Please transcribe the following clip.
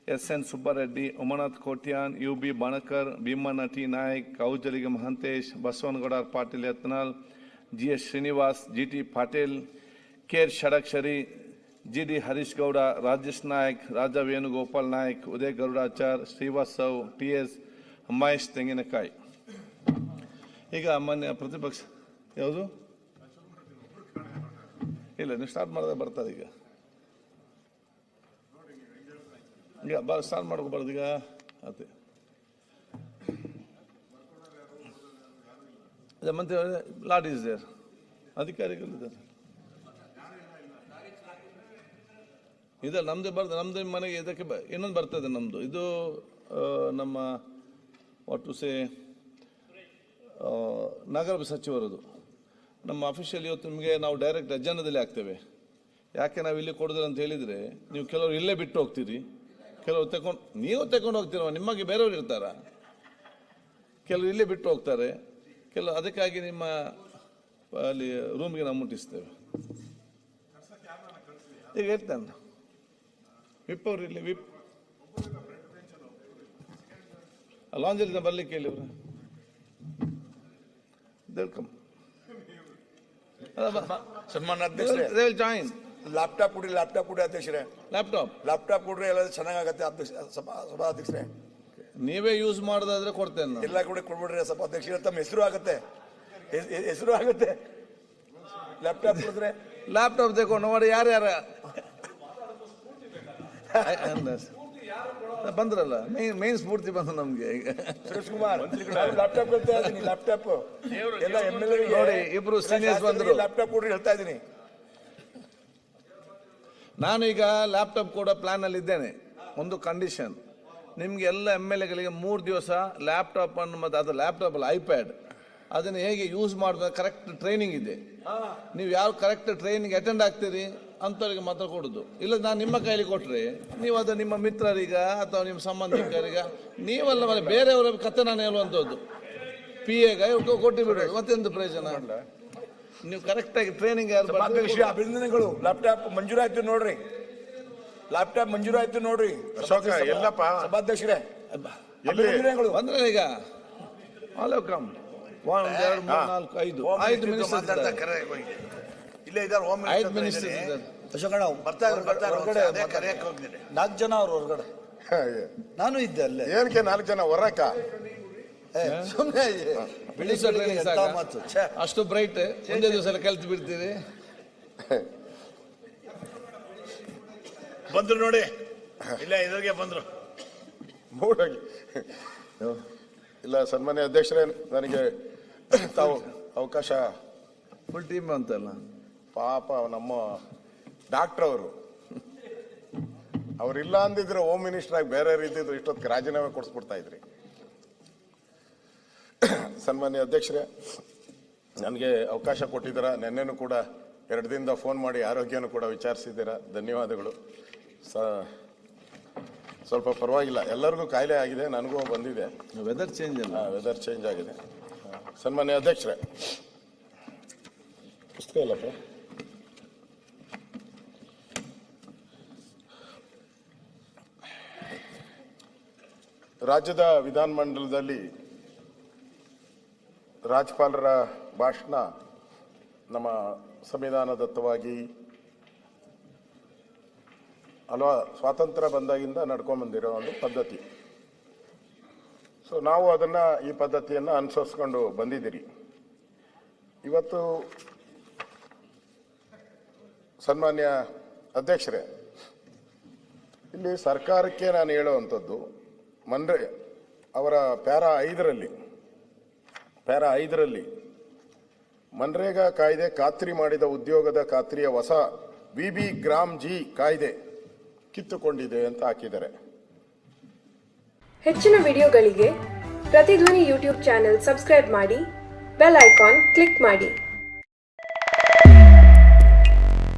SN Subbareddy, Umanath Kotian, UB Banakar, Bhimana T. Naik, Kaujaligam Hantesh, Baswanagadar Patil Yatnal, GS Srinivas, GT Patel, Ker Shadakshari, GD Harish Gowda, Rajesh Naik, Raja Venugopal Naik, Uday Garudachar, Srivasav, TS, Mahesh Tenginekai. ಈಗ ಮಾನ್ಯ ಪ್ರತಿಪಕ್ಷ ಯಾವುದು ಇಲ್ಲ ನೀವು start ಮಾಡಿದ್ರೆ ಬರ್ತದೆ ಈಗ start ಮಾಡ್ಕೋಬಾರ್ದು ಈಗ ಅದೇ ಮಂತ್ರಿ ಲಾಡ್ ಈಸ್ ದೇರ್ ಅಧಿಕಾರಿಗಳಿದ್ದಾರೆ ಇದೆ ನಮ್ದು ನಮ್ದು ಮನೆಗೆ ಇದಕ್ಕೆ ಇನ್ನೊಂದು ಬರ್ತದೆ ನಮ್ಮದು ಇದು ನಮ್ಮ ವಾಟ್ ಟು ಸೇ ನಗರ ಸಚಿವರದು ನಮ್ಮ ಅಫಿಷಿಯಲ್ ಇವತ್ತು ನಿಮಗೆ ನಾವು ಡೈರೆಕ್ಟ್ ಅಜೆಂಡಾದಲ್ಲಿ ಹಾಕ್ತೇವೆ. ಯಾಕೆ ನಾವು ಇಲ್ಲಿ ಕೊಡೋದಿಲ್ಲ ಅಂತ ಹೇಳಿದರೆ ನೀವು ಕೆಲವರು ಇಲ್ಲೇ ಬಿಟ್ಟು ಹೋಗ್ತೀರಿ, ಕೆಲವರು ನೀವು ತಗೊಂಡು ಹೋಗ್ತೀರ, ನಿಮಗೆ ಬೇರೆಯವರು ಇರ್ತಾರ, ಕೆಲವರು ಇಲ್ಲೇ ಬಿಟ್ಟು ಹೋಗ್ತಾರೆ, ಕೆಲವು ಅದಕ್ಕಾಗಿ ನಿಮ್ಮ ಅಲ್ಲಿ ರೂಮ್ಗೆ ನಾವು ಮುಟ್ಟಿಸ್ತೇವೆ. ಈಗ ಹೇಳ್ತಾನೆ ವಿಪ್ ಅವ್ರು ಇಲ್ಲಿ ವಿಪ್ ಲಾಂಜಲ್ಲಿ ಬರ್ಲಿಕ್ಕೆ ಹೇಳಿ ಅವರು ವೆಲ್ಕಮ್. ಸನ್ಮಾನ ಅಧ್ಯಕ್ಷರೇ, they will join. ಲ್ಯಾಪ್ಟಾಪ್ ಕೊಡಿ ಅಧ್ಯಕ್ಷರೇ. ಲ್ಯಾಪ್ಟಾಪ್ ಕೊಡ್ರಿ, ಎಲ್ಲ ಚೆನ್ನಾಗತ್ತೆ ಸಭಾಧ್ಯಕ್ಷರೇ. ನೀವೇ ಯೂಸ್ ಮಾಡೋದಾದ್ರೆ ಕೊಡ್ತೇನೆ ನಾನು. ಎಲ್ಲ ಕೂಡ ಕೊಡ್ಬಿಡ್ರಿ ಸಭಾಧ್ಯಕ್ಷರೇ, ತಮ್ಮ ಹೆಸರು ಆಗುತ್ತೆ ಲ್ಯಾಪ್ಟಾಪ್ ಕೊಡಿದ್ರೆ. ಲ್ಯಾಪ್ಟಾಪ್ ತಗೊಂಡು ನೋಡಿ ಯಾರ್ಯಾರ ಬಂದ್ರಲ್ಲ, ಮೇನ್ ಸ್ಫೂರ್ತಿ ಬಂದು ನಮ್ಗೆ. ಈಗ ಸುರೇಶ್ ಕುಮಾರ್ ಲ್ಯಾಪ್ಟಾಪ್ ಹೇಳ್ತಾ ಇದ್ದೀನಿ, ಲ್ಯಾಪ್ಟಾಪ್ ಎಲ್ಲ MLA ನೋಡಿ ಇಬ್ರು ಸೀನಿಯರ್ಸ್ ಬಂದ್ರು, ಲ್ಯಾಪ್ಟಾಪ್ ಕೊಡ್ರಿ ಹೇಳ್ತಾ ಇದ್ದೀನಿ. ನಾನೀಗ ಲ್ಯಾಪ್ಟಾಪ್ ಕೂಡ ಪ್ಲಾನ್ ಅಲ್ಲಿ ಇದ್ದೇನೆ. ಒಂದು ಕಂಡೀಷನ್, ನಿಮ್ಗೆ ಎಲ್ಲ MLAಗಳಿಗೆ 3 ದಿವಸ ಲ್ಯಾಪ್ಟಾಪ್ ಅನ್ನು ಮತ್ತೆ ಅದು ಲ್ಯಾಪ್ಟಾಪ್ ಅಲ್ಲ ಐಪ್ಯಾಡ್ ಅದನ್ನು ಹೇಗೆ ಯೂಸ್ ಮಾಡೋದು ಕರೆಕ್ಟ್ ಟ್ರೈನಿಂಗ್ ಇದೆ. ನೀವು ಯಾವ ಕರೆಕ್ಟ್ ಟ್ರೈನಿಂಗ್ ಅಟೆಂಡ್ ಆಗ್ತೀರಿ ಅಂಥವ್ರಿಗೆ ಮಾತ್ರ ಕೊಡೋದು. ಇಲ್ಲ ನಾನು ನಿಮ್ಮ ಕೈಲಿ ಕೊಟ್ಟರೆ ನೀವು ಅದು ನಿಮ್ಮ ಮಿತ್ರರಿಗ ಅಥವಾ ನಿಮ್ಮ ಸಂಬಂಧಿಕರಿಗ ನೀವಲ್ಲ ಮೇಲೆ ಬೇರೆಯವರ ಕತೆ ನಾನು ಹೇಳುವಂಥದ್ದು PAಗ ಕೊಟ್ಟು ಬಿಡೋದು, ಮತ್ತೆಂದು ಪ್ರಯೋಜನ? ನೀವು ಕರೆಕ್ಟಾಗಿ ಟ್ರೈನಿಂಗ್ ಯಾರು ಅಭಿನಂದನೆಗಳು. ಲ್ಯಾಪ್ಟಾಪ್ ಮಂಜೂರಾಯ್ತು ನೋಡ್ರಿ, ಲ್ಯಾಪ್ಟಾಪ್ ಮಂಜೂರಾಯ್ತು ನೋಡ್ರಿ ಎಲ್ಲಪ್ಪ ಸಭಾಧ್ಯಕ್ಷರೇ. ಬಂದ್ರೆ ಈಗ ಆಲ್ ಕಮ್ 1 2 3 4 5 ಮಿನಿಸ್ಟರ್ ಇಲ್ಲೇ ಇದ್ದಾರೆ, ಹೋಮ್ ಮಿನಿಸ್ಟರ್ ಇದ್ದಾರೆ. ಅಶೋಕಣ್ಣ ಹೊರಗಡೆ 4 ಜನ ಅವ್ರು ಹೊರಗಡೆ, ನಾನು ಇದ್ದೆ ಅಲ್ಲೇ. ಏನಕ್ಕೆ 4 ಜನ ಹೊರಕ ಸುಮ್ಮನೆ ಅಷ್ಟು ಬ್ರೈಟ್ ಒಂದೇ ದಿವಸ ಕಲ್ತು ಬಿಡ್ತೀರಿ. ಬಂದ್ರು ನೋಡಿ, ಇಲ್ಲ ಇದ್ರಿಗೆ ಬಂದ್ರು ಮೂಡೋಗಿ. ಇಲ್ಲ ಸನ್ಮಾನ್ಯ ಅಧ್ಯಕ್ಷರೇ, ನನಗೆ ತಾವು ಅವಕಾಶ ಫುಲ್ ಟೀಮ್ ಅಂತಲ್ಲ. ಪಾಪ ನಮ್ಮ ಡಾಕ್ಟರ್ ಅವ್ರಿಲ್ಲ ಅಂದಿದ್ರೆ ಹೋಮ್ ಮಿನಿಸ್ಟರ್ ಆಗಿ ಬೇರೆ ರೀತಿದ್ರು ಇಷ್ಟೊತ್ತಿಗೆ ರಾಜೀನಾಮೆ ಕೊಡಿಸ್ಬಿಡ್ತಾ ಇದ್ರಿ. ಸನ್ಮಾನ್ಯ ಅಧ್ಯಕ್ಷರೇ, ನನಗೆ ಅವಕಾಶ ಕೊಟ್ಟಿದ್ದೀರಾ. ನೆನ್ನೆನೂ ಕೂಡ 2 ದಿನದ ಫೋನ್ ಮಾಡಿ ಆರೋಗ್ಯನೂ ಕೂಡ ವಿಚಾರಿಸಿದ್ದೀರಾ, ಧನ್ಯವಾದಗಳು. ಸ್ವಲ್ಪ ಪರವಾಗಿಲ್ಲ, ಎಲ್ಲರಿಗೂ ಕಾಯಿಲೆ ಆಗಿದೆ, ನನಗೂ ಬಂದಿದೆ. ವೆದರ್ ಚೇಂಜ್ ಅಲ್ಲ, ವೆದರ್ ಚೇಂಜ್ ಆಗಿದೆ. ಸನ್ಮಾನ್ಯ ಅಧ್ಯಕ್ಷರೇ, ಪುಸ್ತಕ ಇಲ್ಲಪ್ಪ. ರಾಜ್ಯದ ವಿಧಾನಮಂಡಲದಲ್ಲಿ ರಾಜ್ಯಪಾಲರ ಭಾಷಣ ನಮ್ಮ ಸಂವಿಧಾನದತ್ತವಾಗಿ ಅಲ್ವಾ ಸ್ವಾತಂತ್ರ್ಯ ಬಂದಾಗಿಂದ ನಡ್ಕೊಂಡ್ಬಂದಿರೋ ಒಂದು ಪದ್ಧತಿ. ಸೊ ನಾವು ಅದನ್ನು ಈ ಪದ್ಧತಿಯನ್ನು ಅನುಸರಿಸ್ಕೊಂಡು ಬಂದಿದ್ದೀರಿ. ಇವತ್ತು ಸನ್ಮಾನ್ಯ ಅಧ್ಯಕ್ಷರೇ, ಇಲ್ಲಿ ಸರ್ಕಾರಕ್ಕೆ ನಾನು ಹೇಳುವಂಥದ್ದು, ಅವರ ಪ್ಯಾರಾ 5ರಲ್ಲಿ ಮನ್ರೇಗಾ ಕಾಯ್ದೆ ಖಾತ್ರಿ ಮಾಡಿದ ಉದ್ಯೋಗದ ಖಾತ್ರಿಯ ಹೊಸ VB ಗ್ರಾಮ್ ಜಿ ಕಾಯ್ದೆ ಕಿತ್ತುಕೊಂಡಿದೆ ಅಂತ ಹಾಕಿದ್ದಾರೆ. ಹೆಚ್ಚಿನ ವಿಡಿಯೋಗಳಿಗೆ ಪ್ರತಿಧ್ವನಿ ಯೂಟ್ಯೂಬ್ ಚಾನೆಲ್ ಸಬ್ಸ್ಕ್ರೈಬ್ ಮಾಡಿ, ಬೆಲ್ ಐಕಾನ್ ಕ್ಲಿಕ್ ಮಾಡಿ.